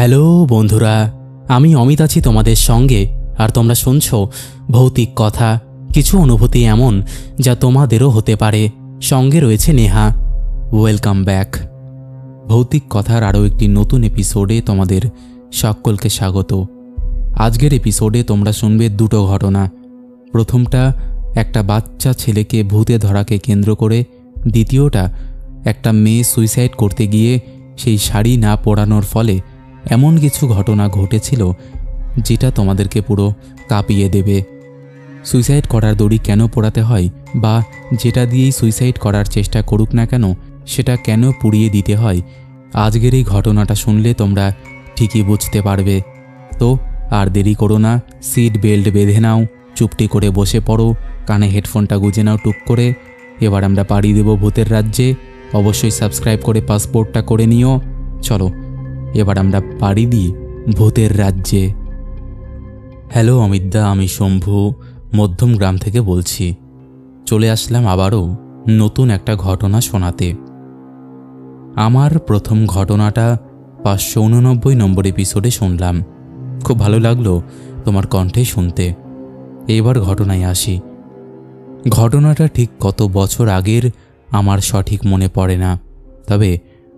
Hello বন্ধুরা, আমি অমিত আছি তোমাদের সঙ্গে। আর তোমরা শুনছো ভৌতিক কথা, কিছু অনুভূতি এমন যা তোমাদেরও হতে পারে। সঙ্গে রয়েছে নেহা। Welcome back. ভৌতিক কথার আরও একটি নতুন এপিসোডে তোমাদের সকলকে স্বাগত। আজকের এপিসোডে তোমরা শুনবে দুটো ঘটনা। প্রথমটা একটা বাচ্চা ছেলেকে ভূতে ধরাকে কেন্দ্র করে, দ্বিতীয়টা একটা মেয়ে সুইসাইড করতে গিয়ে সেই শাড়ি না পরানোর ফলে এমন কিছু ঘটনা ঘটেছিল যেটা তোমাদেরকে পুরো কাঁপিয়ে দেবে। সুইসাইড করার দড়ি কেন পোড়াতে হয়, বা যেটা দিয়েই সুইসাইড করার চেষ্টা করুক না কেন সেটা কেন পুড়িয়ে দিতে হয়, আজকের এই ঘটনাটা শুনলে তোমরা ঠিকই বুঝতে পারবে। তো আর দেরি করো না, সিট বেল্ট বেঁধে নাও, চুপটি করে বসে পড়ো, কানে হেডফোনটা গুঁজে নাও টুক করে। এবার আমরা পাড়ি দেব ভূতের রাজ্যে। অবশ্যই সাবস্ক্রাইব করে পাসপোর্টটা করে নিও। চলো এবার আমরা পাড়ি দিই ভূতের রাজ্যে। হ্যালো অমিতদা, আমি শম্ভু মধ্যম গ্রাম থেকে বলছি। চলে আসলাম আবারও নতুন একটা ঘটনা শোনাতে। আমার প্রথম ঘটনাটা 589 নম্বর এপিসোডে শুনলাম। খুব ভালো লাগলো তোমার কণ্ঠে শুনতে। এবার ঘটনায় আসি। ঘটনাটা ঠিক কত বছর আগের আমার সঠিক মনে পড়ে না, তবে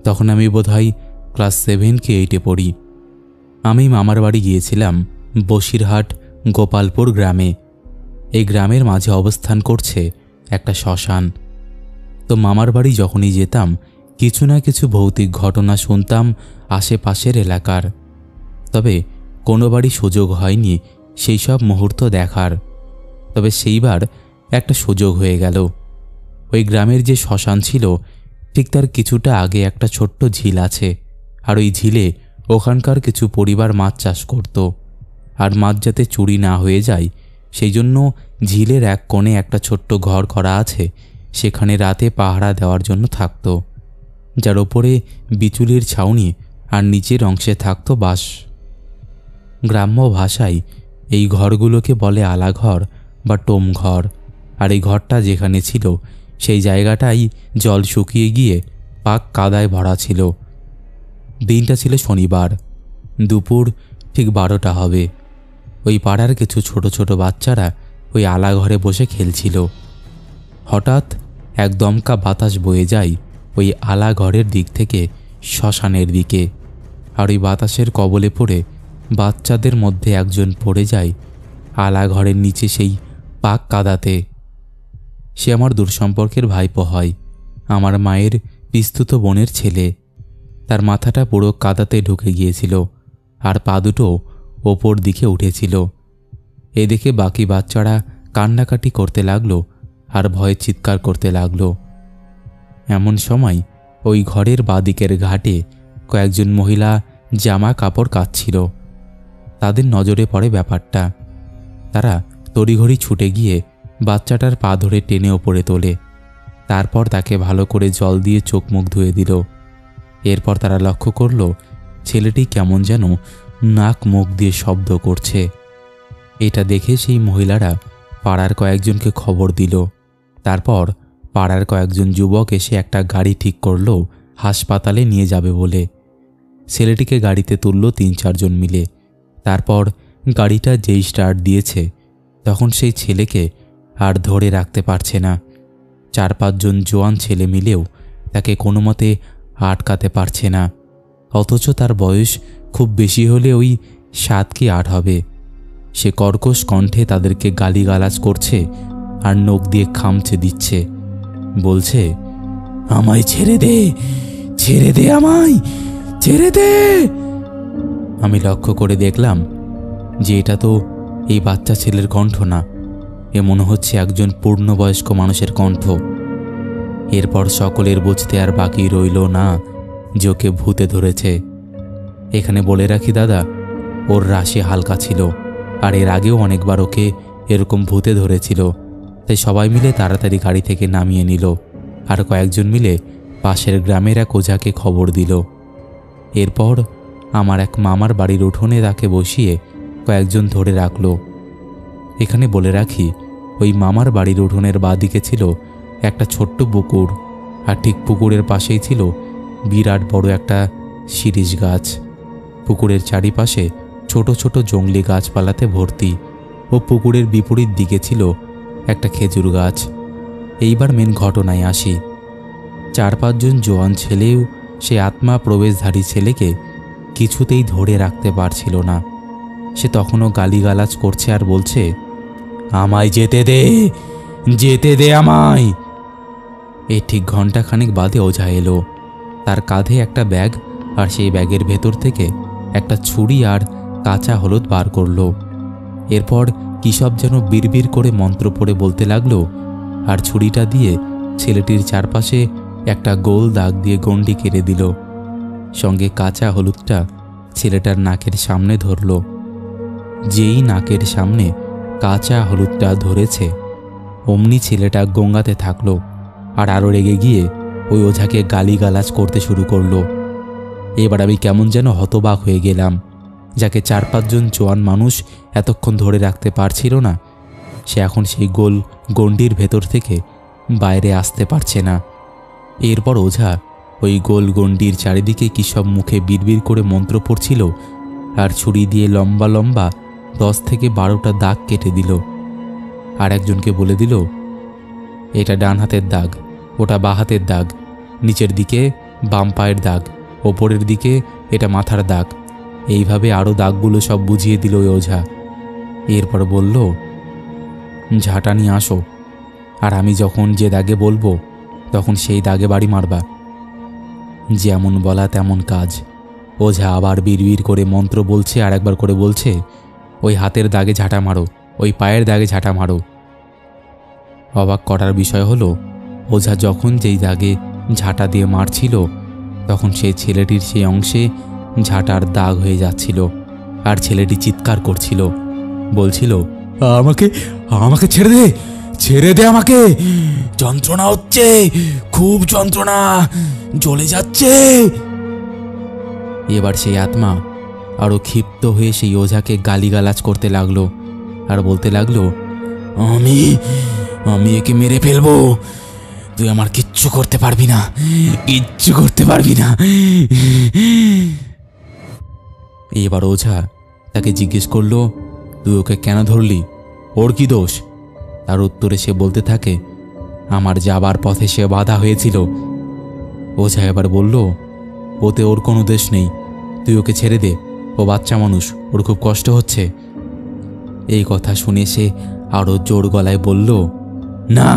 তখন আমি বোধহয় ক্লাস 7 কি 8-এ পড়ি। আমি মামার বাড়ি গিয়েছিলাম বসিরহাট গোপালপুর গ্রামে। এই গ্রামের মাঝে অবস্থান করছে একটা শ্মশান। তো মামার বাড়ি যখনই যেতাম কিছু না কিছু ভৌতিক ঘটনা শুনতাম আশেপাশের এলাকার। তবে কোনোবারই সুযোগ হয়নি সেই সব মুহূর্ত দেখার। তবে সেইবার একটা সুযোগ হয়ে গেল। ওই গ্রামের যে শ্মশান ছিল ঠিক তার কিছুটা আগে একটা ছোট্ট ঝিল আছে। আর ওই ঝিলে ওখানকার কিছু পরিবার মাছ চাষ করত। আর মাছ যাতে চুরি না হয়ে যায় সেই জন্য ঝিলের এক কোণে একটা ছোট্ট ঘর করা আছে, সেখানে রাতে পাহারা দেওয়ার জন্য থাকত, যার ওপরে বিচুলির ছাউনি আর নিচের অংশে থাকত বাঁশ। গ্রাম্য ভাষায় এই ঘরগুলোকে বলে আলাঘর বা টোম ঘর। আর এই ঘরটা যেখানে ছিল সেই জায়গাটাই জল শুকিয়ে গিয়ে পাক কাদায় ভরা ছিল। দিনটা ছিল শনিবার, দুপুর ঠিক 12টা হবে। ওই পাড়ার কিছু ছোট ছোট বাচ্চারা ওই আলাঘরে বসে খেলছিল। হঠাৎ এক দমকা বাতাস বয়ে যায় ওই আলাঘরের দিক থেকে শ্মশানের দিকে। আর ওই বাতাসের কবলে পড়ে বাচ্চাদের মধ্যে একজন পড়ে যায় আলাঘরের নিচে সেই পাক কাদাতে। সে আমার দূরসম্পর্কের ভাইপো হয়, আমার মায়ের পিস্তুত বোনের ছেলে। তার মাথাটা পুরো কাদাতে ঢুকে গিয়েছিল আর পা দুটো ওপর দিকে উঠেছিল। এ দেখে বাকি বাচ্চারা কান্নাকাটি করতে লাগলো আর ভয়ে চিৎকার করতে লাগলো। এমন সময় ওই ঘরের বাদিকের ঘাটে কয়েকজন মহিলা জামা কাপড় কাচ্ছিল। তাদের নজরে পড়ে ব্যাপারটা। তারা তড়িঘড়ি ছুটে গিয়ে বাচ্চাটার পা ধরে টেনে ওপরে তোলে। তারপর তাকে ভালো করে জল দিয়ে চোখ মুখ ধুয়ে দিল। এরপর তারা লক্ষ্য করল ছেলেটি কেমন যেন নাক মুখ দিয়ে শব্দ করছে। এটা দেখে সেই মহিলারা পাড়ার কয়েকজনকে খবর দিল। তারপর পাড়ার কয়েকজন যুবক এসে একটা গাড়ি ঠিক করল হাসপাতালে নিয়ে যাবে বলে। ছেলেটিকে গাড়িতে তুলল 3-4 জন মিলে। তারপর গাড়িটা যেই স্টার্ট দিয়েছে তখন সেই ছেলেকে আর ধরে রাখতে পারছে না। 4-5 জন জোয়ান ছেলে মিলেও তাকে কোনো মতে আটকাতে পারছে না। অথচ তার বয়স খুব বেশি হলে ওই 7 কি 8 হবে। সে কর্কশ কণ্ঠে তাদেরকে গালিগালাজ করছে আর নখ দিয়ে খামচে দিচ্ছে। বলছে, আমায় ছেড়ে দে, ছেড়ে দে, আমায় ছেড়ে দে। আমি লক্ষ্য করে দেখলাম যে এটা তো এই বাচ্চা ছেলের কণ্ঠ না, এ মনে হচ্ছে একজন পূর্ণবয়স্ক মানুষের কণ্ঠ। এরপর সকলের বুঝতে আর বাকি রইল না যে ওকে ভূতে ধরেছে। এখানে বলে রাখি দাদা, ওর রাশি হালকা ছিল আর এর আগেও অনেকবার ওকে এরকম ভূতে ধরেছিল। তাই সবাই মিলে তাড়াতাড়ি গাড়ি থেকে নামিয়ে নিল আর কয়েকজন মিলে পাশের গ্রামের এক ওঝাকে খবর দিল। এরপর আমার এক মামার বাড়ির উঠোনে তাকে বসিয়ে কয়েকজন ধরে রাখল। এখানে বলে রাখি, ওই মামার বাড়ির উঠোনের বাঁদিকে ছিল একটা ছোট্ট পুকুর, আর ঠিক পুকুরের পাশেই ছিল বিরাট বড় একটা শিরীষ গাছ। পুকুরের চারিপাশে ছোট ছোট জংলি গাছপালাতে ভর্তি ও পুকুরের বিপরীত দিকে ছিল একটা খেজুর গাছ। এইবার মেন ঘটনায় আসি। 4-5 জন জোয়ান ছেলেও সে আত্মা প্রবেশধারী ছেলেকে কিছুতেই ধরে রাখতে পারছিল না। সে তখনও গালিগালাজ করছে আর বলছে, আমায় যেতে দে, যেতে দে আমায়। এই ঠিক ঘণ্টাখানেক বাদে ওঝা এলো। তার কাঁধে একটা ব্যাগ, আর সেই ব্যাগের ভেতর থেকে একটা ছুরি আর কাঁচা হলুদ বার করলো। এরপর কী সব যেন বিড়বিড় করে মন্ত্র পড়ে বলতে লাগলো, আর ছুরিটা দিয়ে ছেলেটির চারপাশে একটা গোল দাগ দিয়ে গণ্ডি কেটে দিল। সঙ্গে কাঁচা হলুদটা ছেলেটার নাকের সামনে ধরল। যেই নাকের সামনে কাঁচা হলুদটা ধরেছে, অমনি ছেলেটা গঙ্গাতে থাকলো আর আরও রেগে গিয়ে ওই ওঝাকে গালিগালাজ করতে শুরু করলো। এবার আমি কেমন যেন হতবাক হয়ে গেলাম। যাকে 4-5 জন জোয়ান মানুষ এতক্ষণ ধরে রাখতে পারছিল না, সে এখন সেই গোল গণ্ডির ভেতর থেকে বাইরে আসতে পারছে না। এরপর ওঝা ওই গোল গণ্ডির চারিদিকে কী সব মুখে বিড়বিড় করে মন্ত্র পড়ছিল, আর ছুরি দিয়ে লম্বা লম্বা 10 থেকে 12টা দাগ কেটে দিল। আর একজনকে বলে দিল, এটা ডান হাতের দাগ, ওটা বাঁ হাতের দাগ, নিচের দিকে বাম পায়ের দাগ, ওপরের দিকে এটা মাথার দাগ। এইভাবে আরও দাগগুলো সব বুঝিয়ে দিল ওই ওঝা। এরপর বলল, ঝাঁটা নিয়ে আসো, আর আমি যখন যে দাগে বলবো তখন সেই দাগে বাড়ি মারবা। যেমন বলা তেমন কাজ। ওঝা আবার বিড়বিড় করে মন্ত্র বলছে, আর একবার করে বলছে, ওই হাতের দাগে ঝাঁটা মারো, ওই পায়ের দাগে ঝাঁটা মারো। অবাক করার বিষয় হলো, ওঝা যখন যেই দাগে ঝাঁটা দিয়ে মারছিল, তখন সেই ছেলেটির সেই অংশে ঝাঁটার দাগ হয়ে যাচ্ছিল, আর ছেলেটি চিৎকার করছিল, বলছিল, আমাকে আমাকে ছেড়ে দে, ছেড়ে দে আমাকে, যন্ত্রণা হচ্ছে, খুব যন্ত্রণা, জ্বলে যাচ্ছে। এবার সেই আত্মা আরও ক্ষিপ্ত হয়ে সেই ওঝাকে গালিগালাজ করতে লাগলো আর বলতে লাগলো, আমি আমি একে মেরে ফেলবো, তুই আমার কিচ্ছু করতে পারবি না, কিচ্ছু করতে পারবি না। এবার ওঝা তাকে জিজ্ঞেস করলো, তুই ওকে কেন ধরলি, ওর কি দোষ? তার উত্তরে সে বলতে থাকে, আমার যাবার পথে সে বাধা হয়েছিল। ওঝা এবার বলল, ওতে ওর কোনো দোষ নেই, তুই ওকে ছেড়ে দে, ও বাচ্চা মানুষ, ওর খুব কষ্ট হচ্ছে। এই কথা শুনে সে আরও জোর গলায় বলল, না,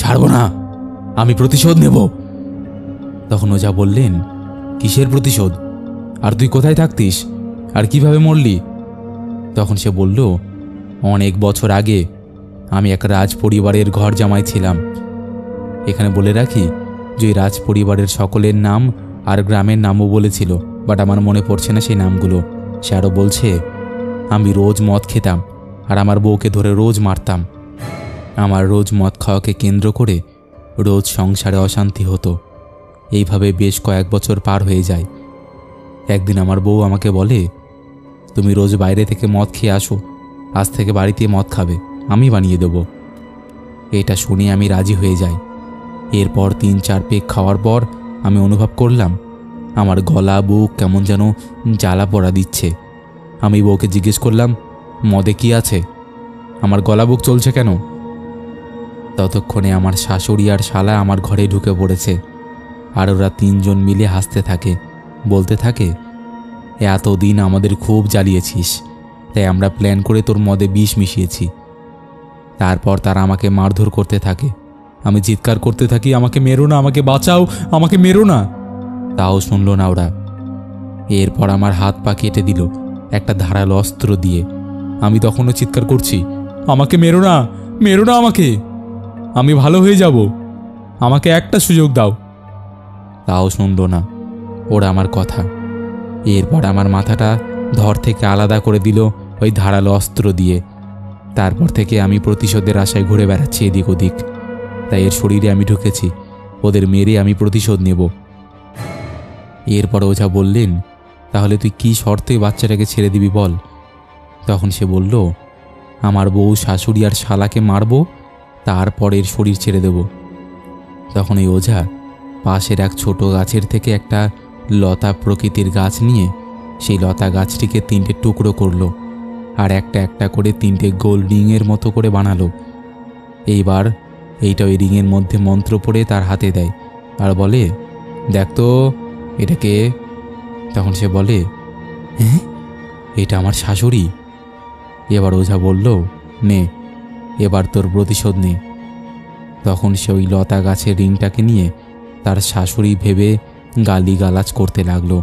ছাড়বো না, আমি প্রতিশোধ নেব। তখন ওঝা বললেন, কিসের প্রতিশোধ? আর তুই কোথায় থাকতিস, আর কিভাবে মরলি? তখন সে বলল, অনেক বছর আগে আমি এক রাজ পরিবারের ঘর জামাই ছিলাম। এখানে বলে রাখি যে রাজ পরিবারের সকলের নাম আর গ্রামের নামও বলেছিল, বাট আমার মনে পড়ছে না সেই নামগুলো। সে আরও বলছে, আমি রোজ মদ খেতাম আর আমার বউকে ধরে রোজ মারতাম। আমার রোজ মদ খাওয়াকে কেন্দ্র করে রোজ সংসারে অশান্তি হতো। এইভাবে বেশ কয়েক বছর পার হয়ে যায়। একদিন আমার বউ আমাকে বলে, তুমি রোজ বাইরে থেকে মদ খেয়ে আসো, আজ থেকে বাড়িতে মদ খাবে, আমি বানিয়ে দেব। এটা শুনে আমি রাজি হয়ে যাই। এরপর 3-4 পেগ খাওয়ার পর আমি অনুভব করলাম আমার গলা বুক কেমন যেন জ্বালা পড়া দিচ্ছে। আমি বউকে জিজ্ঞেস করলাম, মদে কি আছে, আমার গলা বুক চলছে কেন? ততক্ষণে আমার শাশুড়ি আর শালা আমার ঘরে ঢুকে পড়েছে, আর ওরা 3 জন মিলে হাসতে থাকে, বলতে থাকে, এতদিন আমাদের খুব জ্বালিয়েছিস, তাই আমরা প্ল্যান করে তোর মদে বিষ মিশিয়েছি। তারপর তারা আমাকে মারধর করতে থাকে। আমি চিৎকার করতে থাকি, আমাকে মেরো না, আমাকে বাঁচাও, আমাকে মেরো না। তাও শুনল না ওরা। এরপর আমার হাত পা কেটে দিল একটা ধারালো অস্ত্র দিয়ে। আমি তখনও চিৎকার করছি, আমাকে মেরো না, মেরো না আমাকে, আমি ভালো হয়ে যাব, আমাকে একটা সুযোগ দাও। তাও শুনল না ওরা আমার কথা। এরপর আমার মাথাটা ধর থেকে আলাদা করে দিল ওই ধারালো অস্ত্র দিয়ে। তারপর থেকে আমি প্রতিশোধের আশায় ঘুরে বেড়াচ্ছি এদিক ওদিক। তাই এর শরীরে আমি ঢুকেছি, ওদের মেরে আমি প্রতিশোধ নেব। এরপর ওঝা বললেন, তাহলে তুই কি শর্তে বাচ্চাটাকে ছেড়ে দিবি বল? তখন সে বলল, আমার বউ শাশুড়ি আর শালাকে মারব, তারপর এর শরীর ছেড়ে দেব। তখন এই ওঝা পাশের এক ছোট গাছের থেকে একটা লতা প্রকৃতির গাছ নিয়ে সেই লতা গাছটিকে 3টে টুকরো করলো আর একটা একটা করে 3টে গোল রিংয়ের মতো করে বানালো। এইবার এইটা ওই রিংয়ের মধ্যে মন্ত্র পড়ে তার হাতে দেয় আর বলে, দেখ তো এটাকে। তখন সে বলে, হ্যাঁ, এটা আমার শাশুড়ি। এবার ওঝা বলল, নে এবার তোর প্রতিশোধ নে। তখন সে ওই লতা গাছের রিংটাকে নিয়ে তার শাশুড়ি ভেবে গালিগালাজ করতে লাগলো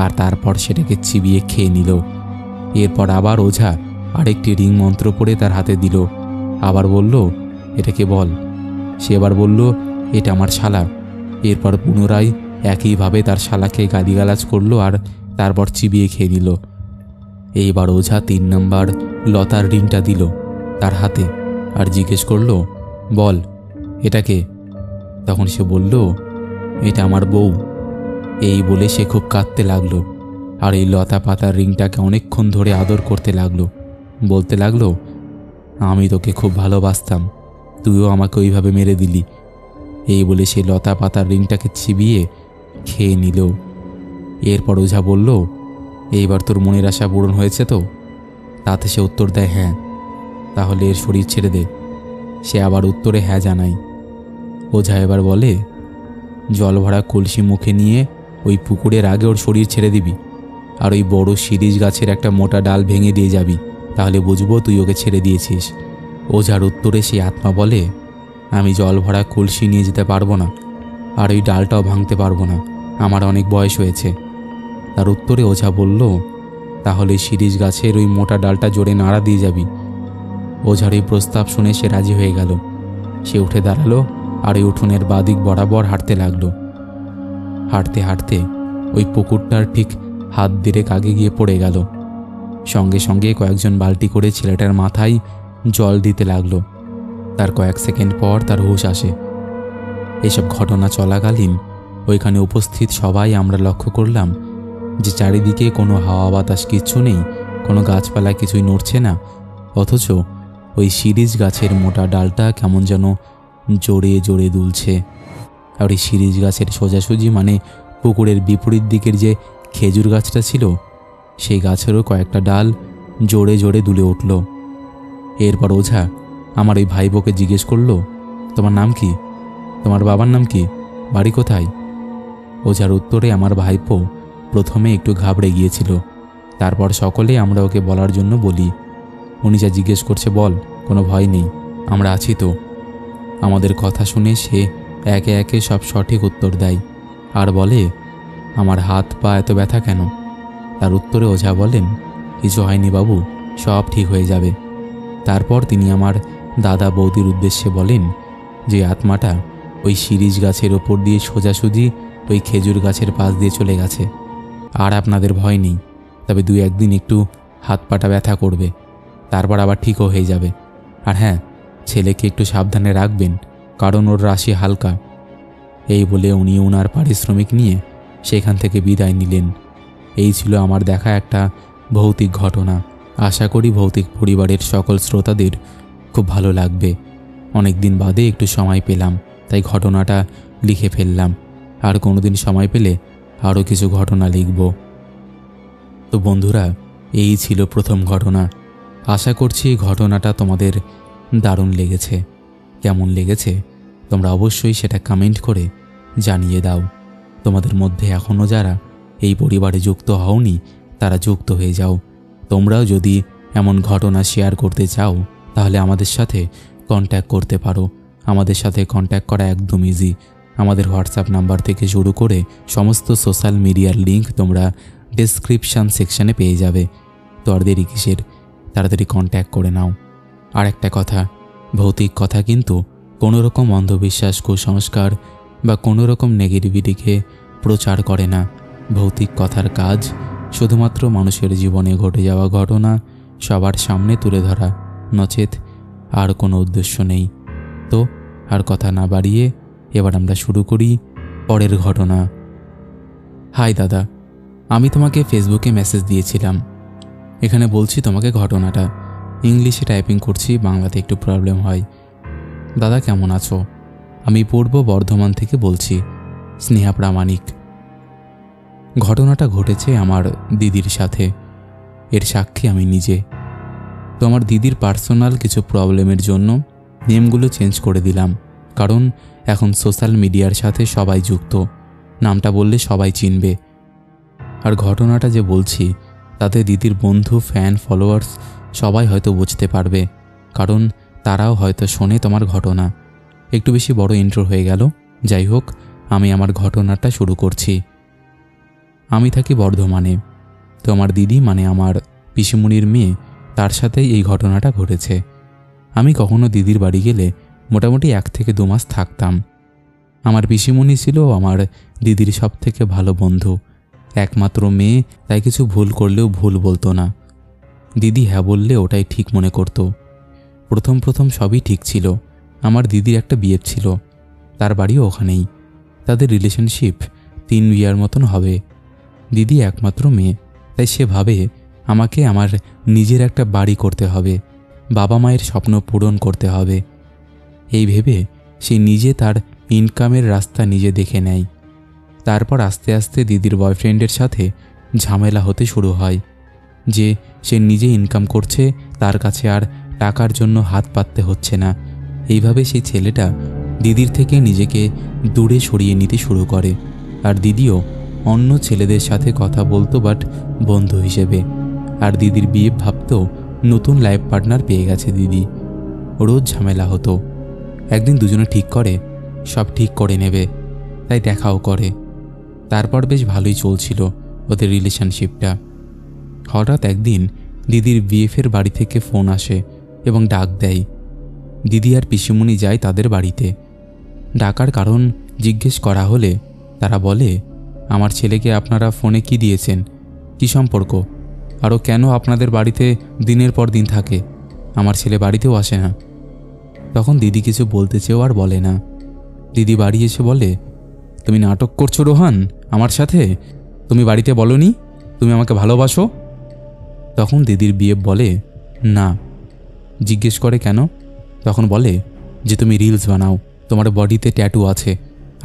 আর তারপর সেটাকে চিবিয়ে খেয়ে নিল। এরপর আবার ওঝা আরেকটি রিং মন্ত্র পড়ে তার হাতে দিল, আবার বলল, এটাকে বল। সে এবার বলল, এটা আমার শালা। এরপর পুনরায় একইভাবে তার শালাকে গালিগালাজ করলো আর তারপর চিবিয়ে খেয়ে নিল। এইবার ওঝা 3 নম্বর লতার রিংটা দিল তার হাতে আর জিজ্ঞেস করলো, বল এটাকে। তখন সে বলল, এটা আমার বউ। এই বলে সে খুব কাঁদতে লাগলো আর এই লতা পাতার রিংটাকে অনেকক্ষণ ধরে আদর করতে লাগলো, বলতে লাগলো, আমি তোকে খুব ভালোবাসতাম, তুইও আমাকে ওইভাবে মেরে দিলি। এই বলে সে লতা পাতার রিংটাকে চিবিয়ে খেয়ে নিল। এরপর ওঝা বলল, এইবার তোর মনের আশা পূরণ হয়েছে তো? তাতে সে উত্তর দেয়, হ্যাঁ। তাহলে এর শরীর ছেড়ে দে। সে আবার উত্তরে হ্যাঁ জানায়। ওঝা এবার বলে, জল ভরা কলসি মুখে নিয়ে ওই পুকুরের আগে ওর শরীর ছেড়ে দিবি আর ওই বড় শিরিষ গাছের একটা মোটা ডাল ভেঙে দিয়ে যাবি, তাহলে বুঝবো তুই ওকে ছেড়ে দিয়েছিস। ওঝার উত্তরে সেই আত্মা বলে, আমি জল ভরা কলসি নিয়ে যেতে পারবো না আর ওই ডালটাও ভাঙতে পারবো না, আমার অনেক বয়স হয়েছে। তার উত্তরে ওঝা বলল, তাহলে শিরিষ গাছের ওই মোটা ডালটা জোরে নাড়া দিয়ে যাবি। ওঝার এই প্রস্তাব শুনে সে রাজি হয়ে গেল। সে উঠে দাঁড়ালো আর ওই উঠোনের বাদিক বরাবর হাঁটতে লাগলো। হাঁটতে হাঁটতে ওই পুকুরটার ঠিক হাত দেড়েক আগে গিয়ে পড়ে গেল। সঙ্গে সঙ্গে কয়েকজন বালতি করে ছেলেটার মাথায় জল দিতে লাগলো। তার কয়েক সেকেন্ড পর তার হুঁশ আসে। এসব ঘটনা চলাকালীন ওইখানে উপস্থিত সবাই আমরা লক্ষ্য করলাম যে চারিদিকে কোনো হাওয়া বাতাস কিচ্ছু নেই, কোনো গাছপালা কিছুই নড়ছে না, অথচ ওই শিরিষ গাছের মোটা ডালটা কেমন যেন জোরে জোরে দুলছে। আর ওই শিরিষ গাছের সোজাসুজি মানে পুকুরের বিপরীত দিকের যে খেজুর গাছটা ছিল, সেই গাছেরও কয়েকটা ডাল জোরে জোরে দুলে উঠল। এরপর ওঝা আমার ওই ভাইবোকে জিজ্ঞেস করলো, তোমার নাম কি? তোমার বাবার নাম কি? বাড়ি কোথায়? ওঝার উত্তরে আমার ভাইপো প্রথমে একটু ঘাবড়ে গিয়েছিল, তারপর সকলে আমরা ওকে বলার জন্য বলি। উনি যা জিজ্ঞেস করছে বল, কোনো ভয় নেই, আমরা আছি তো। আমাদের কথা শুনে সে একে একে সব সঠিক উত্তর দেয় আর বলে, আমার হাত পা এত ব্যথা কেন? তার উত্তরে ওঝা বলেন, কিছু হয়নি বাবু, সব ঠিক হয়ে যাবে। তারপর তিনি আমার দাদা বৌদির উদ্দেশ্যে বলেন যে আত্মাটা ওই শিরিষ গাছের ওপর দিয়ে সোজাসুজি ওই খেজুর গাছের পাশ দিয়ে চলে গেছে। আর আপনাদের ভয় নেই, তবে 2-1 দিন একটু হাত পাটা ব্যথা করবে, তারপর আবার ঠিকও হয়ে যাবে। আর হ্যাঁ, ছেলেকে একটু সাবধানে রাখবেন, কারণ ওর রাশি হালকা। এই বলে উনি ওনার পারিশ্রমিক নিয়ে সেখান থেকে বিদায় নিলেন। এই ছিল আমার দেখা একটা ভৌতিক ঘটনা। আশা করি ভৌতিক পরিবারের সকল শ্রোতাদের খুব ভালো লাগবে। অনেক দিন বাদে একটু সময় পেলাম, তাই ঘটনাটা লিখে ফেললাম। আর কোনোদিন সময় পেলে আরও কিছু ঘটনা লিখব। তো বন্ধুরা, এই ছিল প্রথম ঘটনা। আশা করছি ঘটনাটা তোমাদের দারুণ লেগেছে। কেমন লেগেছে তোমরা অবশ্যই সেটা কমেন্ট করে জানিয়ে দাও। তোমাদের মধ্যে এখনও যারা এই পরিবারে যুক্ত হওনি তারা যুক্ত হয়ে যাও। তোমরাও যদি এমন ঘটনা শেয়ার করতে চাও তাহলে আমাদের সাথে কন্ট্যাক্ট করতে পারো। আমাদের সাথে কন্ট্যাক্ট করা একদম ইজি। আমাদের হোয়াটসঅ্যাপ নাম্বার থেকে শুরু করে সমস্ত সোশ্যাল মিডিয়ার লিঙ্ক তোমরা ডেসক্রিপশান সেকশানে পেয়ে যাবে। তো আর দেরি কিসের, তাড়াতাড়ি কন্ট্যাক্ট করে নাও। আর একটা কথা, ভৌতিক কথা কিন্তু কোনো রকম অন্ধবিশ্বাস, কুসংস্কার বা কোনো রকম নেগেটিভিটিকে প্রচার করে না। ভৌতিক কথার কাজ শুধুমাত্র মানুষের জীবনে ঘটে যাওয়া ঘটনা সবার সামনে তুলে ধরা, নচেত আর কোনো উদ্দেশ্য নেই। তো আর কথা না বাড়িয়ে এবার আমরা শুরু করি পরের ঘটনা। হাই দাদা, আমি তোমাকে ফেসবুকে মেসেজ দিয়েছিলাম। এখানে বলছি তোমাকে ঘটনাটা। ইংলিশে টাইপিং করছি, বাংলাতে একটু প্রবলেম হয়। দাদা কেমন আছো? আমি পূর্ব বর্ধমান থেকে বলছি, স্নেহা প্রামাণিক। ঘটনাটা ঘটেছে আমার দিদির সাথে, এর সাক্ষী আমি নিজে। তো আমার দিদির পার্সোনাল কিছু প্রবলেমের জন্য নেমগুলো চেঞ্জ করে দিলাম, কারণ এখন সোশ্যাল মিডিয়ার সাথে সবাই যুক্ত, নামটা বললে সবাই চিনবে। আর ঘটনাটা যে বলছি তাতে দিদির বন্ধু, ফ্যান, ফলোয়ার্স সবাই হয়তো বুঝতে পারবে, কারণ তারাও হয়তো শোনে তোমার ঘটনা। একটু বেশি বড় ইন্ট্রো হয়ে গেল। যাই হোক, আমি আমার ঘটনাটা শুরু করছি। আমি থাকি বর্ধমানে। তো আমার দিদি মানে আমার পিসিমণির মেয়ে, তার সাথেই এই ঘটনাটা ঘটেছে। আমি কখনো দিদির বাড়ি গেলে মোটামুটি 1 থেকে 2 মাস থাকতাম। আমার পিসিমণি ছিল আমার দিদির সব থেকে ভালো বন্ধু, একমাত্র মেয়ে, তাই কিছু ভুল করলেও ভুল বলতো না। দিদি হ্যাঁ বললে ওটাই ঠিক মনে করত। প্রথম প্রথম সবই ঠিক ছিল। আমার দিদির একটা বিয়ে ছিল, তার বাড়িও ওখানেই। তাদের রিলেশনশিপ 3 বিয়ার মতন হবে। দিদি একমাত্র মেয়ে, তাই সে ভাবে আমাকে আমার নিজের একটা বাড়ি করতে হবে, বাবা মায়ের স্বপ্ন পূরণ করতে হবে। এই ভেবে সে নিজে তার ইনকামের রাস্তা নিজে দেখে নেয়। তারপর আস্তে আস্তে দিদির বয়ফ্রেন্ডের সাথে ঝামেলা হতে শুরু হয় যে সে নিজে ইনকাম করছে, তার কাছে আর টাকার জন্য হাত পাততে হচ্ছে না। এইভাবে সেই ছেলেটা দিদির থেকে নিজেকে দূরে সরিয়ে নিতে শুরু করে। আর দিদিও অন্য ছেলেদের সাথে কথা বলতো, বাট বন্ধু হিসেবে। আর দিদির বিয়ে ভাবতো নতুন লাইফ পার্টনার পেয়ে গেছে দিদি। রোজ ঝামেলা হতো। একদিন দুজনে ঠিক করে সব ঠিক করে নেবে, তাই দেখাও করে। তারপর বেশ ভালোই চলছিল ওদের রিলেশনশিপটা। হঠাৎ একদিন দিদির বিএফের বাড়ি থেকে ফোন আসে এবং ডাক দেয়। দিদি আর পিসিমণি যায় তাদের বাড়িতে। ডাকার কারণ জিজ্ঞেস করা হলে তারা বলে, আমার ছেলেকে আপনারা ফোনে কি দিয়েছেন, কি সম্পর্ক, আরও কেন আপনাদের বাড়িতে দিনের পর দিন থাকে, আমার ছেলে বাড়িতেও আসে না। তখন দিদি কিছু বলতে চেয়েও আর বলে না। দিদি বাড়ি এসে বলে, তুমি নাটক করছো রোহান আমার সাথে, তুমি বাড়িতে বলোনি তুমি আমাকে ভালোবাসো। তখন দিদির বিয়ে বলে, না। জিজ্ঞেস করে কেন? তখন বলে যে তুমি রিলস বানাও, তোমার বডিতে ট্যাটু আছে,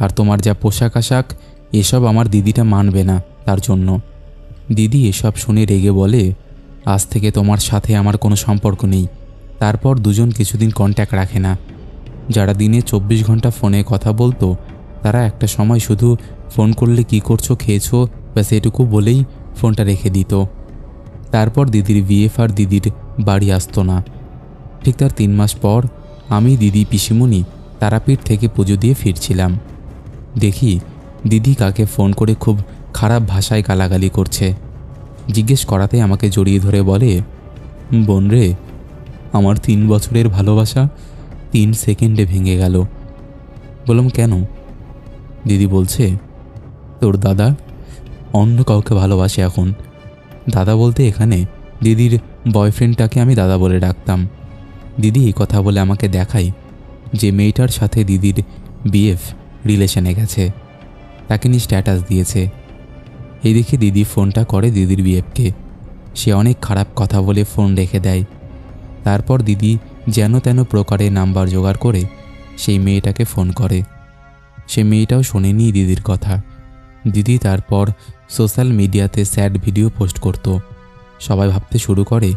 আর তোমার যা পোশাক আশাক এসব আমার দিদিটা মানবে না, তার জন্য। দিদি এসব শুনে রেগে বলে, আজ থেকে তোমার সাথে আমার কোনো সম্পর্ক নেই। তারপর দুজন কিছুদিন কন্ট্যাক্ট রাখে না। যারা দিনে 24 ঘন্টা ফোনে কথা বলতো, তারা একটা সময় শুধু ফোন করলে কি করছো, খেয়েছো, ব্যাস এটুকু বলেই ফোনটা রেখে দিত। তারপর দিদির বিএফ আর দিদির বাড়ি আসতো না। ঠিক তার 3 মাস পর আমি, দিদি, পিসিমণি তারাপীঠ থেকে পুজো দিয়ে ফিরছিলাম। দেখি দিদি কাকে ফোন করে খুব খারাপ ভাষায় গালাগালি করছে। জিজ্ঞেস করাতে আমাকে জড়িয়ে ধরে বলে, বোন রে, আমার 3 বছরের ভালোবাসা 3 সেকেন্ডে ভেঙে গেল। বললাম কেন? দিদি বলছে, তোর দাদা অন্য কাউকে ভালোবাসে এখন। দাদা বলতে এখানে দিদির বয়ফ্রেন্ডটাকে আমি দাদা বলে ডাকতাম। দিদি এই কথা বলে আমাকে দেখায় যে মেয়েটার সাথে দিদির বিএফ রিলেশনে গেছে, তাকে নিয়ে স্ট্যাটাস দিয়েছে। এই দেখে দিদি ফোনটা করে দিদির বিএফকে। সে অনেক খারাপ কথা বলে ফোন রেখে দেয়। তারপর দিদি যেন তেন প্রকারে নাম্বার জোগাড় করে সেই মেয়েটাকে ফোন করে। সে মেয়েটাও শোনেনি দিদির কথা। দিদি তারপর সোশ্যাল মিডিয়াতে স্যাড ভিডিও পোস্ট করত। সবাই ভাবতে শুরু করে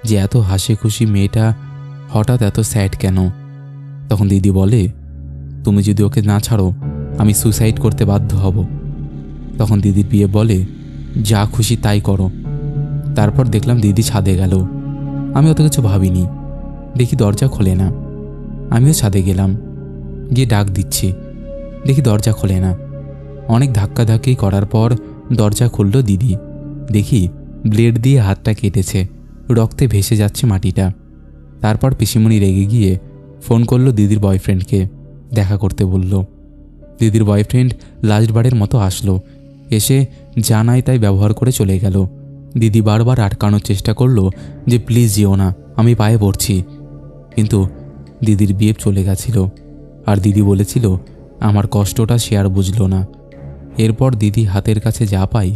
যে এত হাসি খুশি মেয়েটা হঠাৎ এত স্যাড কেন। তখন দিদি বলে, তুমি যদি ওকে না ছাড়ো আমি সুসাইড করতে বাধ্য হব। তখন দিদির বিয়ে বলে, যা খুশি তাই করো। তারপর দেখলাম দিদি ছাদে গেল। আমি অত কিছু ভাবিনি। দেখি দরজা খোলে না। আমিও ছাদে গেলাম, গিয়ে ডাক দিচ্ছি। দেখি দরজা খোলে না। অনেক ধাক্কাধাক্কি করার পর দরজা খুলল দিদি। দেখি ব্লেড দিয়ে হাতটা কেটেছে, রক্তে ভেসে যাচ্ছে মাটিটা। তারপর পিসিমণি রেগে গিয়ে ফোন করলো দিদির বয়ফ্রেন্ডকে, দেখা করতে বলল। দিদির বয়ফ্রেন্ড লাস্টবারের মতো আসলো, এসে জানায় তাই ব্যবহার করে চলে গেল। দিদি বারবার আটকানোর চেষ্টা করলো যে প্লিজ যেও না, আমি পায়ে পড়ছি। কিন্তু দিদির বিয়ে চলে গেছিল। আর দিদি বলেছিল আমার কষ্টটা সে আর বুঝল না। এরপর দিদি হাতের কাছে যা পাই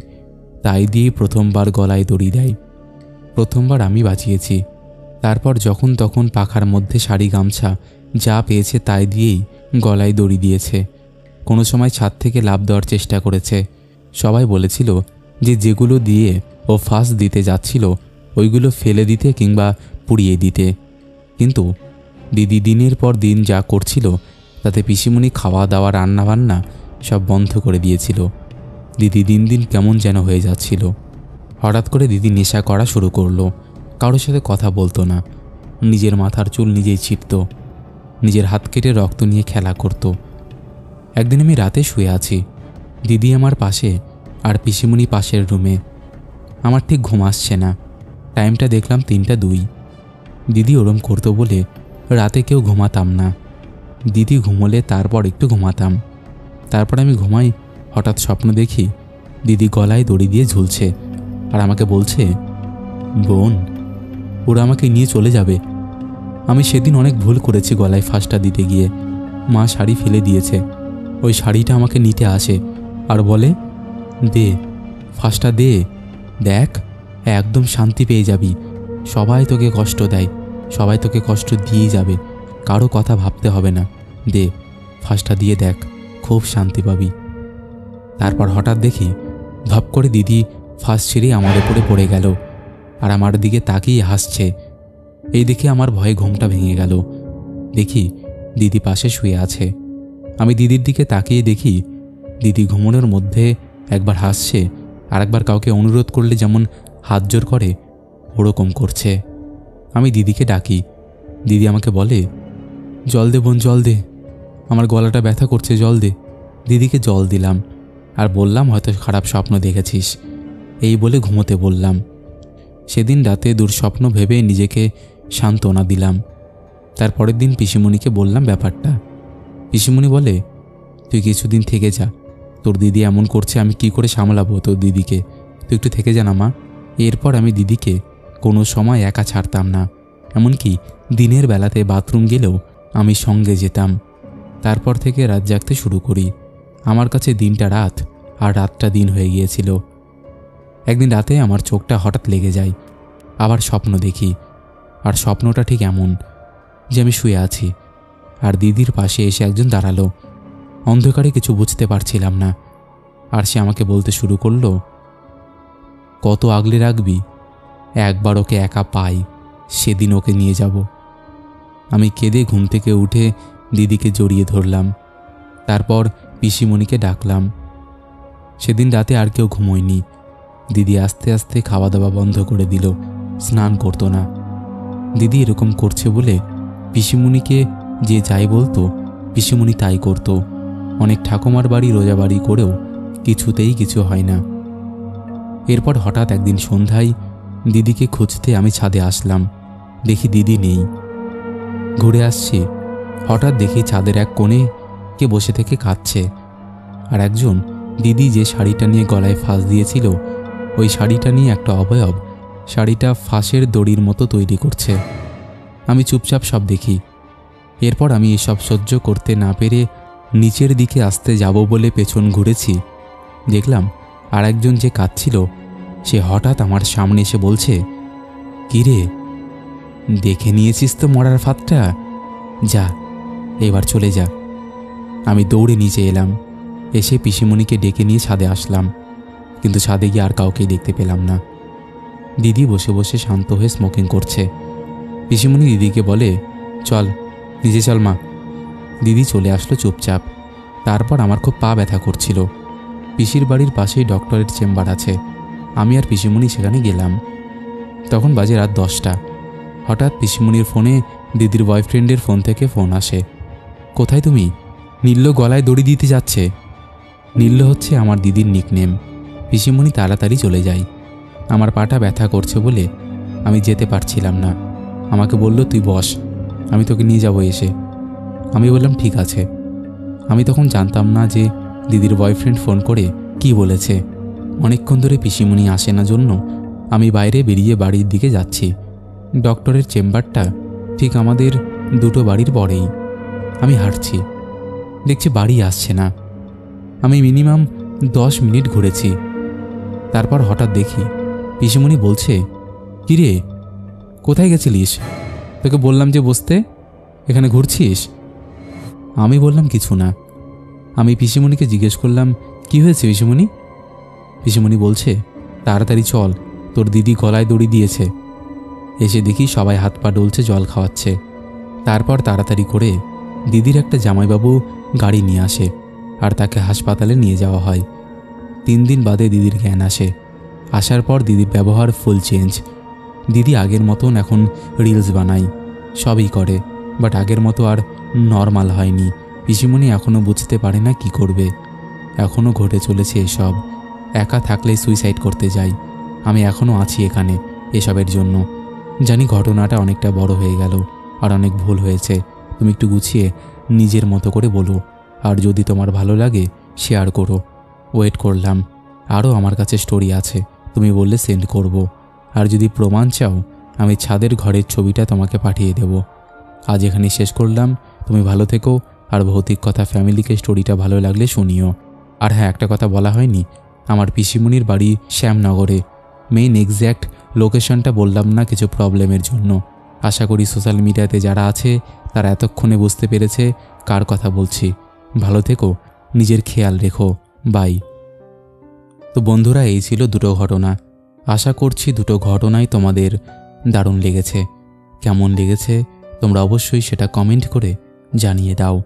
তাই দিয়েই প্রথমবার গলায় দড়ি দেয়। প্রথমবার আমি বাঁচিয়েছি। তারপর যখন তখন পাখার মধ্যে শাড়ি গামছা যা পেয়েছে তাই দিয়েই গলায় দড়ি দিয়েছে। কোনো সময় ছাদ থেকে লাফ দেওয়ার চেষ্টা করেছে, সবাই বলেছিল যে যেগুলো দিয়ে ও ফাঁস দিতে যাচ্ছিল ওইগুলো ফেলে দিতে কিংবা পুড়িয়ে দিতে। কিন্তু দিদি দিনের পর দিন যা করছিল তাতে পিসিমণি খাওয়া দাওয়া রান্নাবান্না সব বন্ধ করে দিয়েছিল। দিদি দিন দিন কেমন যেন হয়ে যাচ্ছিল। হঠাৎ করে দিদি নেশা করা শুরু করলো। কারোর সাথে কথা বলতো না, নিজের মাথার চুল নিজেই ছিঁড়ত, নিজের হাত কেটে রক্ত নিয়ে খেলা করত। একদিন আমি রাতে শুয়ে আছি, দিদি আমার পাশে আর পিসিমণি পাশের রুমে। আমার ঠিক ঘুম আসছে না। টাইমটা দেখলাম 3টা 2। দিদি ওরম করতো বলে রাতে কেউ ঘুমাতাম না। দিদি ঘুমোলে তারপর একটু ঘুমাতাম। তারপর আমি ঘুমাই, হঠাৎ স্বপ্ন দেখি দিদি গলায় দড়ি দিয়ে ঝুলছে আর আমাকে বলছে, বোন, ওরা আমাকে নিয়ে চলে যাবে। আমি সেদিন অনেক ভুল করেছি গলায় ফাঁসটা দিতে গিয়ে। মা শাড়ি ফেলে দিয়েছে, ওই শাড়িটা আমাকে নিতে আসে আর বলে, দে ফাঁসটা দে, দেখ একদম শান্তি পেয়ে যাবি। সবাই তোকে কষ্ট দেয়, সবাই তোকে কষ্ট দিয়েই যাবে, কারো কথা ভাবতে হবে না, দে ফাঁসটা দিয়ে দেখ, খুব শান্তি পাবি। তারপর হঠাৎ দেখি ধপ করে দিদি ফাঁস ছিঁড়ে আমার উপরে পড়ে গেল আর আমার দিকে তাকিয়ে হাসছে। এই দেখে আমার ভয়ে ঘুমটা ভেঙে গেল। দেখি দিদি পাশে শুয়ে আছে। আমি দিদির দিকে তাকিয়ে দেখি দিদি ঘুমানোর মধ্যে একবার হাসছে আর একবার কাউকে অনুরোধ করলে যেমন হাত জোর করে ওরকম করছে। আমি দিদিকে ডাকি, দিদি আমাকে বলে, জল দে বোন, জল দে, আমার গলাটা ব্যথা করছে, জল দে। দিদিকে জল দিলাম আর বললাম, হয়তো খারাপ স্বপ্ন দেখেছিস, এই বলে ঘুমোতে বললাম। সেদিন রাতে দুঃস্বপ্ন ভেবে নিজেকে সান্ত্বনা দিলাম। তারপরের দিন পিসিমণিকে বললাম ব্যাপারটা। পিসিমণি বলে, তুই কিছুদিন থেকে যা, তোর দিদি এমন করছে, আমি কি করে সামলাবো তোর দিদিকে, তুই একটু থেকে যা না মা। এরপর আমি দিদিকে কোনো সময় একা ছাড়তাম না, এমনকি দিনের বেলাতে বাথরুম গেলেও আমি সঙ্গে যেতাম। তারপর থেকে রাত জাগতে শুরু করি। আমার কাছে দিনটা রাত আর রাতটা দিন হয়ে গিয়েছিল। একদিন রাতে আমার চোখটা হঠাৎ লেগে যায়, আবার স্বপ্ন দেখি। আর স্বপ্নটা ঠিক এমন যে আমি শুয়ে আছি আর দিদির পাশে এসে একজন দাঁড়ালো। অন্ধকারে কিছু বুঝতে পারছিলাম না। আর সে আমাকে বলতে শুরু করলো, কত আগলে রাখবি, একবার ওকে একা পাই সেদিন ওকে নিয়ে যাব। আমি কেঁদে ঘুম থেকে উঠে দিদিকে জড়িয়ে ধরলাম। তারপর পিসিমণিকে ডাকলাম। সেদিন রাতে আর কেউ ঘুমোয়নি। দিদি আস্তে আস্তে খাওয়া দাওয়া বন্ধ করে দিল, স্নান করতো না। দিদি এরকম করছে বলে পিসিমণিকে যে যাই বলতো পিসিমণি তাই করত। অনেক ঠাকুমার বাড়ি রোজা বাড়ি করেও কিছুতেই কিছু হয় না। এরপর হঠাৎ একদিন সন্ধ্যায় দিদিকে খুঁজতে আমি ছাদে আসলাম। দেখি দিদি নেই। ঘুরে আসছি, হঠাৎ দেখি ছাদের এক কোণে কে বসে থেকে কাঁদছে আর একজন দিদি যে শাড়িটা নিয়ে গলায় ফাঁস দিয়েছিল ওই শাড়িটা নিয়ে একটা অবয়ব শাড়িটা ফাঁসের দড়ির মতো তৈরি করছে। আমি চুপচাপ সব দেখি। এরপর আমি এসব সহ্য করতে না পেরে নিচের দিকে আসতে যাব বলে পেছন ঘুরেছি। দেখলাম আর একজন যে কাঁদছিল সে হঠাৎ আমার সামনে এসে বলছে, কি রে, দেখে নিয়েছিস তো মরার ফাঁদটা, যা এবার চলে যা। আমি দৌড়ে নিচে এলাম। এসে পিসিমণিকে ডেকে নিয়ে ছাদে আসলাম, কিন্তু ছাদে গিয়ে আর কাউকেই দেখতে পেলাম না। দিদি বসে বসে শান্ত হয়ে স্মোকিং করছে। পিসিমণি দিদিকে বলে, চল নিচে চল মা। দিদি চলে আসলো চুপচাপ। তারপর আমার খুব পা ব্যথা করছিল। পিসির বাড়ির পাশেই ডক্টরের চেম্বার আছে। আমি আর পিসিমণি সেখানে গেলাম। তখন বাজে রাত 10টা। হঠাৎ পিসিমণির ফোনে দিদির বয়ফ্রেন্ডের ফোন থেকে ফোন আসে। কোথায় তুমি? নীল্য গলায় দড়ি দিতে যাচ্ছে। নীল্য হচ্ছে আমার দিদির নিকনেম। পিসিমণি তাড়াতাড়ি চলে যায়। আমার পাটা ব্যথা করছে বলে আমি যেতে পারছিলাম না। আমাকে বলল, তুই বস, আমি তোকে নিয়ে যাব এসে। আমি বললাম ঠিক আছে। আমি তখন জানতাম না যে দিদির বয়ফ্রেন্ড ফোন করে কি বলেছে। অনেকক্ষণ ধরে পিসিমণি আসে না জন্য আমি বাইরে বেরিয়ে বাড়ির দিকে যাচ্ছি। ডক্টরের চেম্বারটা ঠিক আমাদের দুটো বাড়ির পরেই। আমি হাঁটছি, দেখছি বাড়ি আসছে না। আমি মিনিমাম 10 মিনিট ঘুরেছি। তারপর হঠাৎ দেখি পিসিমণি বলছে, কি রে, কোথায় গেছিলিস? তোকে বললাম যে বসতে, এখানে ঘুরছিস? আমি বললাম কিছু না। আমি পিসিমণিকে জিজ্ঞেস করলাম, কি হয়েছে পিসিমণি? পিসিমণি বলছে, তাড়াতাড়ি চল, তোর দিদি গলায় দড়ি দিয়েছে। এসে দেখি সবাই হাত পা ডলছে, জল খাওয়াচ্ছে। তারপর তাড়াতাড়ি করে দিদির একটা জামাইবাবু গাড়ি নিয়ে আসে আর তাকে হাসপাতালে নিয়ে যাওয়া হয়। 3 দিন বাদে দিদির জ্ঞান আসে। আসার পর দিদির ব্যবহার ফুল চেঞ্জ। দিদি আগের মতন এখন রিলস বানায়, সবই করে, বাট আগের মতো আর নর্মাল হয়নি। পিসিমণি এখনও বুঝতে পারে না কি করবে। এখনও ঘটে চলেছে এসব। একা থাকলে সুইসাইড করতে যাই। আমি এখনও আছি এখানে এসবের জন্য। জানি ঘটনাটা অনেকটা বড় হয়ে গেল আর অনেক ভুল হয়েছে। তুমি একটু গুছিয়ে নিজের মতো করে বলো, আর যদি তোমার ভালো লাগে শেয়ার করো। ওয়েট করলাম। আরও আমার কাছে স্টোরি আছে, তুমি বললে সেন্ড করব। আর যদি প্রমাণ চাও আমি ছাদের ঘরের ছবিটা তোমাকে পাঠিয়ে দেব। আজ এখানে শেষ করলাম। তুমি ভালো থেকো। আর ভৌতিক কথা ফ্যামিলিকে স্টোরিটা ভালো লাগলে শুনিও। আর হ্যাঁ, একটা কথা বলা হয়নি, আমার পিসিমণির বাড়ি শ্যামনগরে। মেইন এক্স্যাক্ট লোকেশনটা বললাম না কিছু প্রবলেমের জন্য। আশা করি সোশ্যাল মিডিয়াতে যারা আছে তারা এতক্ষণে বুঝতে পেরেছে কার কথা বলছি। ভালো থেকো, নিজের খেয়াল রেখো। বাই। তো বন্ধুরা, এই ছিল 2টো ঘটনা। আশা করছি 2টো ঘটনাই তোমাদের দারুণ লেগেছে। কেমন লেগেছে তোমরা অবশ্যই সেটা কমেন্ট করে জানিয়ে দাও।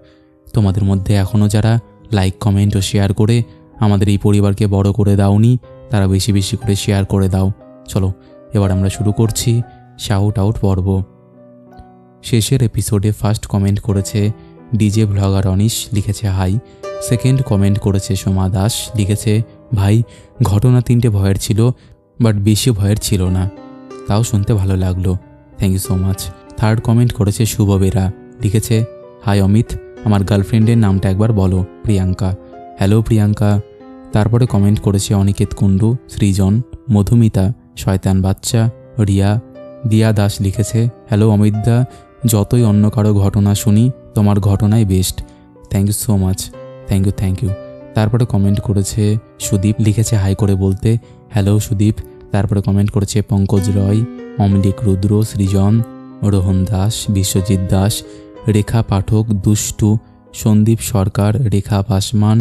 তোমাদের মধ্যে এখনও যারা লাইক, কমেন্ট ও শেয়ার করে আমাদের এই পরিবারকে বড় করে দাওনি, তারা বেশি বেশি করে শেয়ার করে দাও। চলো এবার আমরা শুরু করছি শাউট আউট পর্ব। শেষের এপিসোডে ফার্স্ট কমেন্ট করেছে ডিজে ব্লগার অনিশ, লিখেছে হাই। সেকেন্ড কমেন্ট করেছে সোমা দাস, লিখেছে ভাই, ঘটনা 3টে ভয়ের ছিল, বাট বেশি ভয়ের ছিল না, তাও শুনতে ভালো লাগলো। Thank you so much. Third comment করেছে শুভ বেরা, লিখেছে হাই অমিত, আমার গার্লফ্রেন্ডের নামটা একবার বলো। প্রিয়াঙ্কা। হ্যালো প্রিয়াঙ্কা। তারপরে কমেন্ট করেছে অনিকেত কুণ্ডু, সৃজন, মধুমিতা, শয়তান বাচ্চা, রিয়া। দিয়া দাস লিখেছে হ্যালো অমিতদা, যতই অন্য কারো ঘটনা শুনি তোমার ঘটনাই best. Thank you so much. Thank you. তারপরে কমেন্ট করেছে সুদীপ, লিখেছে হাই করে বলতে। হ্যালো সুদীপ। তারপরে কমেন্ট করেছে পঙ্কজ রয়, অমলিক রুদ্র, সৃজন, রোহন দাস, বিশ্বজিৎ দাস, রেখা পাঠক, দুষ্টু, সন্দীপ সরকার, রেখা পাসমান,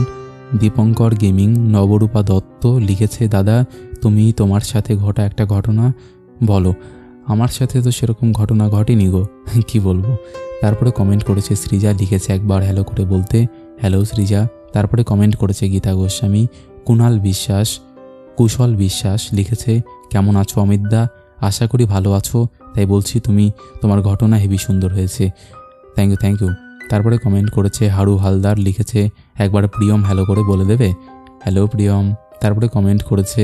দীপঙ্কর গেমিং, নবরূপা দত্ত। লিখেছে দাদা, তুমি তোমার সাথে ঘটা একটা ঘটনা বলো। আমার সাথে তো সেরকম ঘটনা ঘটেনি গো, কি বলবো। তারপরে কমেন্ট করেছে সৃজা, লিখেছে একবার হ্যালো করে বলতে। হ্যালো সৃজা। তারপরে কমেন্ট করেছে গীতা গোস্বামী, কুণাল বিশ্বাস, কুশল বিশ্বাস। লিখেছে কেমন আছো অমিতদা, আশা করি ভালো আছো, তাই বলছি তুমি তোমার ঘটনা হেবি সুন্দর হয়েছে। Thank you. তারপরে কমেন্ট করেছে হারু হালদার, লিখেছে একবার প্রিয়ম হ্যালো করে বলে দেবে। হ্যালো প্রিয়ম। তারপরে কমেন্ট করেছে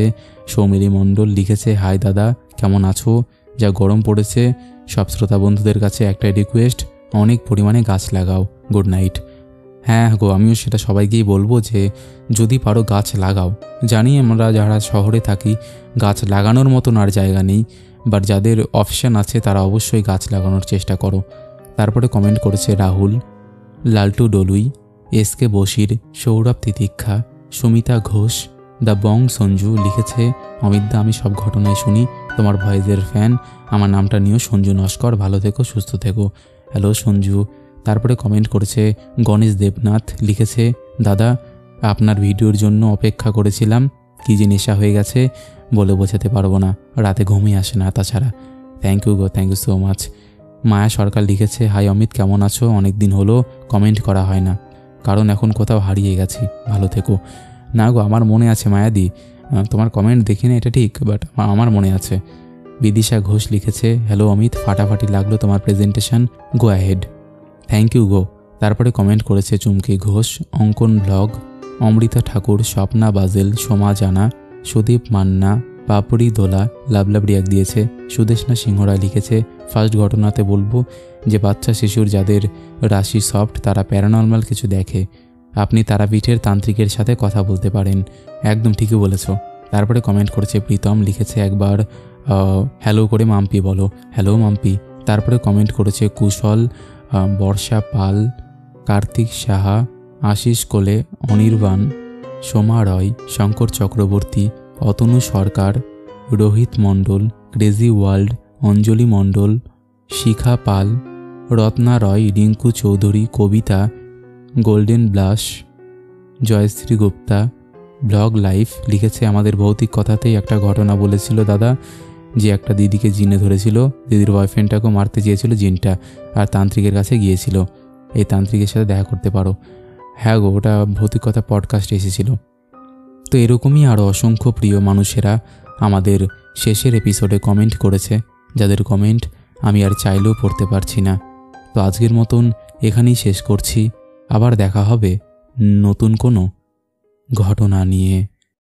সৌমিলি মণ্ডল, লিখেছে হাই দাদা, কেমন আছো, যা গরম পড়েছে, সব শ্রোতা বন্ধুদের কাছে একটাই রিকোয়েস্ট, অনেক পরিমাণে গাছ লাগাও। Good night. হ্যাঁ গো, আমিও সেটা সবাইকেই বলবো যে যদি পারো গাছ লাগাও। জানি আমরা যারা শহরে থাকি গাছ লাগানোর মতন আর জায়গা নেই, বাট যাদের অপশান আছে তারা অবশ্যই গাছ লাগানোর চেষ্টা করো। তারপরে কমেন্ট করেছে রাহুল, লালটু ডলুই, SK Bashir, Sourav তিতিক্ষা, Sumita Ghosh, the Bong Sanju. লিখেছে অমিতদা, আমি সব ঘটনায় শুনি, তোমার ভয়েসের ফ্যান, আমার নামটা নিয়েও সঞ্জু নস্কর, ভালো থেকো সুস্থ থেকো। হ্যালো সঞ্জু। তারপরে কমেন্ট করেছে গণেশ দেবনাথ, লিখেছে দাদা, আপনার ভিডিওর জন্য অপেক্ষা করেছিলাম, কী যে নেশা হয়ে গেছে বলে বোঝাতে পারবো না, রাতে ঘুমিয়ে আসে না তাছাড়া। থ্যাংক ইউ গো, thank you so much. Maya Sarkar লিখেছে হাই অমিত, কেমন আছো, অনেক দিন হলো কমেন্ট করা হয় না, কারণ এখন কোথাও হারিয়ে গেছি, ভালো থেকো। না গো, আমার মনে আছে মায়াদি, তোমার কমেন্ট দেখি না এটা ঠিক, বাট আমার মনে আছে। বিদিশা ঘোষ লিখেছে হ্যালো অমিত, ফাটাফাটি লাগলো তোমার presentation, go ahead. Thank you go. তারপরে কমেন্ট করেছে Chumki Ghosh, Ankan blog, Amrita Thakur, Swapna Bajel, Soma Jana, Sudip Manna, Papri Dola, love love react দিয়েছে। সুদেশনা সিংহরা লিখেছে ফার্স্ট ঘটনাতে বলবো যে বাচ্চা শিশুর যাদের রাশি সফট তারা প্যারানর্মাল কিছু দেখে, আপনি তারাপীঠের তান্ত্রিকের সাথে কথা বলতে পারেন। একদম ঠিকই বলেছ। তারপরে কমেন্ট করেছে প্রীতম, লিখেছে একবার হ্যালো করে মাম্পি বলো। হ্যালো মাম্পি। তারপরে কমেন্ট করেছে কুশল, বর্ষা পাল, Kartik Saha, Ashis Kole, Anirban, Soma Roy, Shankar Chakraborty, Atanu Sarkar, Rohit Mondal, crazy world, Anjali Mondal, Shikha Pal, Ratna Roy, Rinku Chowdhury, Kabita, golden blush, Joyshree Gupta, blog life লিখেছে, আমাদের ভৌতিক কথাতেই একটা ঘটনা বলেছিল দাদা, যে একটা দিদিকে জিনে ধরেছিল, দিদির বয়ফ্রেন্ডটাকেও মারতে চেয়েছিল জিনটা, আর তান্ত্রিকের কাছে গিয়েছিল। এই তান্ত্রিকের সাথে দেখা করতে পারো। হ্যাঁ গো, ওটা ভৌতিক কথা পডকাস্টে এসেছিল। তো এরকমই আরও অসংখ্য প্রিয় মানুষেরা আমাদের শেষের এপিসোডে কমেন্ট করেছে, যাদের কমেন্ট আমি আর চাইলেও পড়তে পারছি না। তো আজকের মতন এখানেই শেষ করছি। আবার দেখা হবে নতুন কোনো ঘটনা নিয়ে।